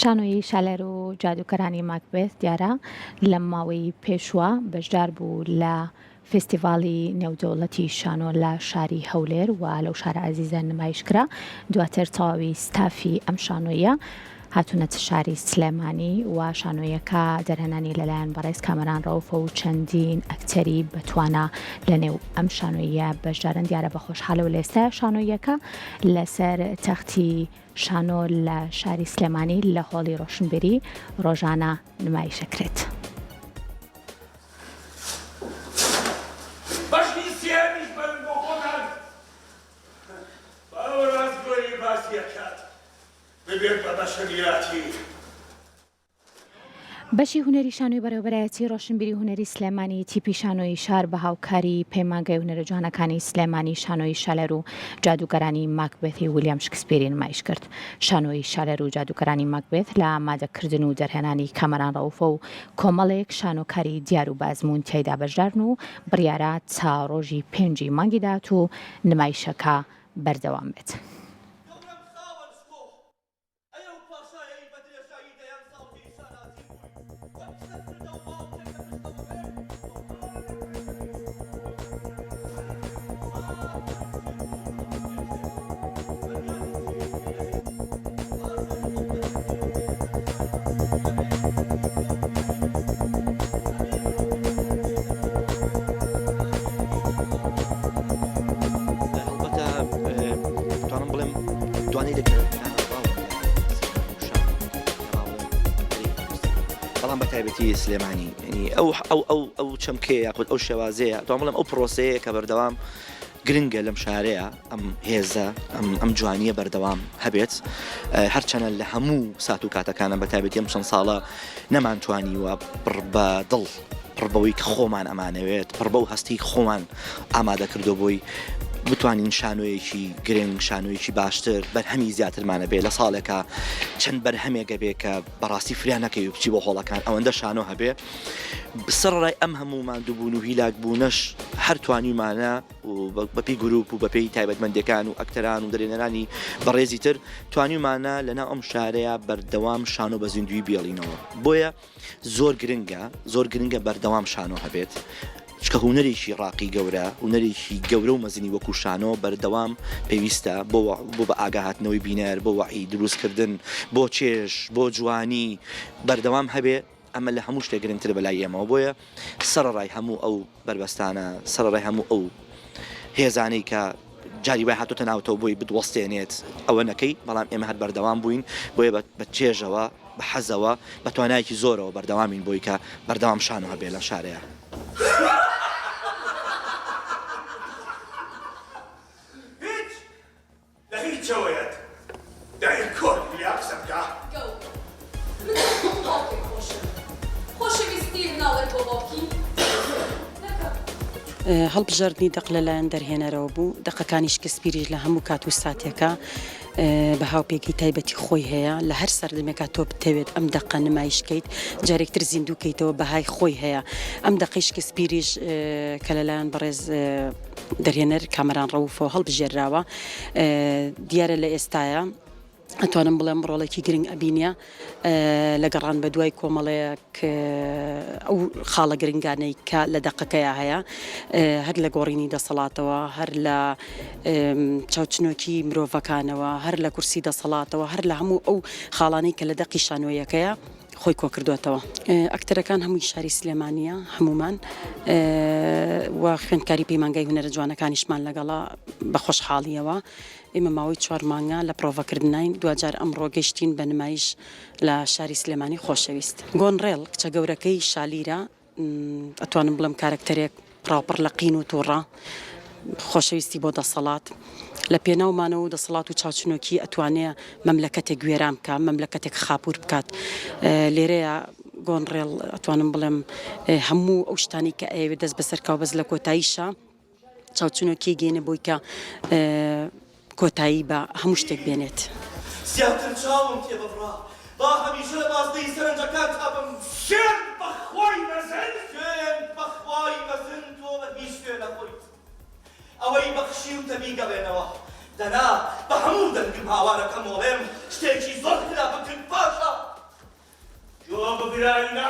شانۆیی شالێر و جادوکەرانی ماکبێت دیارە لە ماوەی پێشوە بەشدار بوو لە فستیڤاڵی نێودەوڵەتی شانۆ لە شاری هەولێر و لەو شارە عەزیزە نمایشکرا. دواتر تەواوی ستافی ئەم شانۆیە هاتوونەتە شاری سلێمانی و شانۆیەکە دەرهێنانی لەلایەن بەڕێز کامەران ڕەوفە و چەندین ئەکتەری بەتوانە لە نێو ئەم شانۆیە بەشدارن. دیارە بە خۆشحاڵە و لێستە شانۆیەکە لەسەر تەختی شانۆ لە شاری سلێمانی لە هۆڵی ڕۆشنبیری ڕۆژانە نمایشەکرێت. بەشی هونەری شانۆی بەڕێوەبەرایەتی ڕۆشنبیری هونەری سلێمانی تیپی شانۆی شار بە هاوکاری پەیمانگەی هونەرە جوانەکانی سلێمانی شانۆی شالەر و جادوگەرانی ماکبێتی ویلیام شکسپیری نمایش کرد. شانۆی شالەر و جادوگەرانی ماکبێت لە ئامادەکردن و دەرهێنانی کامەران ڕەوفە و کۆمەڵێک شانۆکاری دیار و بازموون تیایدا بەشدارن و بڕیارە تا ڕۆژی 5 مانگی داهات و نمایشەکە بەردەوام بێت. بەڵام بە تایبەتی سلێمانی ئەو چەمکەیە یاخود ئەو شێوازەیە دوام بڵێم ئەو پرۆسەیە کە بەردەوام گرنگە لەم شارەیە ئەم هێزە ئەم جوانیە بەردەوام هەبێت هەرچەنە لە هەموو سات و کاتەکانە بە تایبەتی ئەم چەند ساڵە نەمانتوانیوە پڕ بە دڵ پڕبەوەی کە خۆمان ئەمانەوێت پڕ بەو هەستی خۆمان ئامادە کردو بۆی بتوانین شانۆیەکی گرنگ شانۆیەکی باشتر بەرهەمی زیاترمانە بێ لە ساڵێکە چەند بەرهەمێکە بێ کە بەڕاستی فریانەکەی بچی بۆ هۆڵەکان ئەوەندە شانۆ هەبێ سڕڕای ئەم هەموو ماندووبوون و هیلاک بوونەش هەر توانیمانە و بەپی گروپ و بەپی تایبەتمەندەکان و ئەکتەران و دەرێنەرانی بەڕێزی تر توانیمانە لەناو ئەم شارەیە بەردەوام شانۆ بە زیندوی بێڵینەوە. بۆیە زۆر گرنگە بەردەوام شانۆ هەبێت چکە هونەرێکی ڕاقی گەورە هونەرێکی گەورە و مەزنی وەکو شانۆ بەردەوام پێویستە بۆ بە ئاگاهاتنەوەی بینەر بۆ وعی دروستکردن بۆ چێژ بۆ جوانی بەردەوام هەبێ. ئەمە لە هەموو شتێک گرنگتر بەلای ئێمەوە. بۆیە سەرڕای هەموو ئەو بربەستانە سەرڕای هەموو ئەو هێزانەی کە جاری وای هاتوتە ناوتەوە بۆی بدوەستێنێت ئەوە نەکەی بەڵام ئێمە هەر بەردەوام بووین بۆیە بە چێژەوە بە حەزەوە بە توانایەکی زۆرەوە بەردەوامین بۆی کە بەردەوام شانۆ هەبێ لە شارەیە. جويت داي الكل اللي اقسم كا خوش ویستی ناڵێ بۆڵۆکی هەڵبژاردننی دەق لەلایەن دەرهێنەرەوە بوو دەقەکانی شکسپیریش لە هەموو کات و ساتێکە بە هاوپێکی تایبەتی خۆی هەیە لە هەر سەردەمێکا تۆ بتەوێت ئەم دەقە نمایشکەیت جارێکتر زیندووکەیتەوە بەهای خۆی هەیە. ئەم دەقی شکسپیریش کە لەلایەن بەڕێز دەرهێنەر کامەران ڕەوفەوە هەڵبژێراوە دیارە لە ئێستاە ئەتوانم بڵێم ڕۆڵێکی گرنگ ئەبینە لە گەڕان بە دوای کۆمەڵەیەک ئەو خاڵە گرنگانەی کە لە دەقەکەیە هەیە هەر لە گۆڕینی دەسەڵاتەوە هەر لە چاوچنۆکی مرۆڤەکانەوە هەر لە کورسی دەسەڵاتەوە هەر لە هەموو ئەو خاڵانەی کە لە دەقی شانۆیەکەیە خۆی کۆ کردوێتەوە. ئەکتەرەکان هەمووی شاری سلێمانیە هەمومان و خوێندکاری پەیمانگەی هونەرە جوانەکانیشمان لەگەڵا بە خۆشحاڵیەوە ئێمە ماوەی 4 مانگە لە پرۆڤەکردنین دوجار ئەم ڕۆگەشتین بە نمایش لە شاری سلێمانی خۆشەویست. گۆنڕێڵ کچە گەورەکەی شالیرە ئەتوانم بڵم کارکتەرێک پراوپڕ لە قین و تووڕە خۆشەویستی بۆ دەسەڵات لە پێناومانەوە و دەسەڵات و چاوچنۆکی ئەتوانێ مەملەکەتێک گوێران بکە مەملەکەتێک خاپور بکات. لێرەیە گۆنڕێڵ ئەتوانم بڵێم هەموو ئەو شتانی کە ئەوێ دەست بەسەرکاو بەس لە کۆتاییشە چاوچنۆکی گەێنە بۆی کە کۆتایی بە هەموو شتێک بێنێت. زیاتر چاوم تێ بەڕا با هەمیشە لە باستەی سەرنجەکان تابم شێن بەخوای مەزن تۆ بە هیچ شوێ نەخۆیت ئەوەی بەخشی و تەبی گەڵێنەوە دەنا بە هەموو دەنگم هاوارەکەم وڵێم شتێکی زۆر خراپە کرد پاشە بلا إله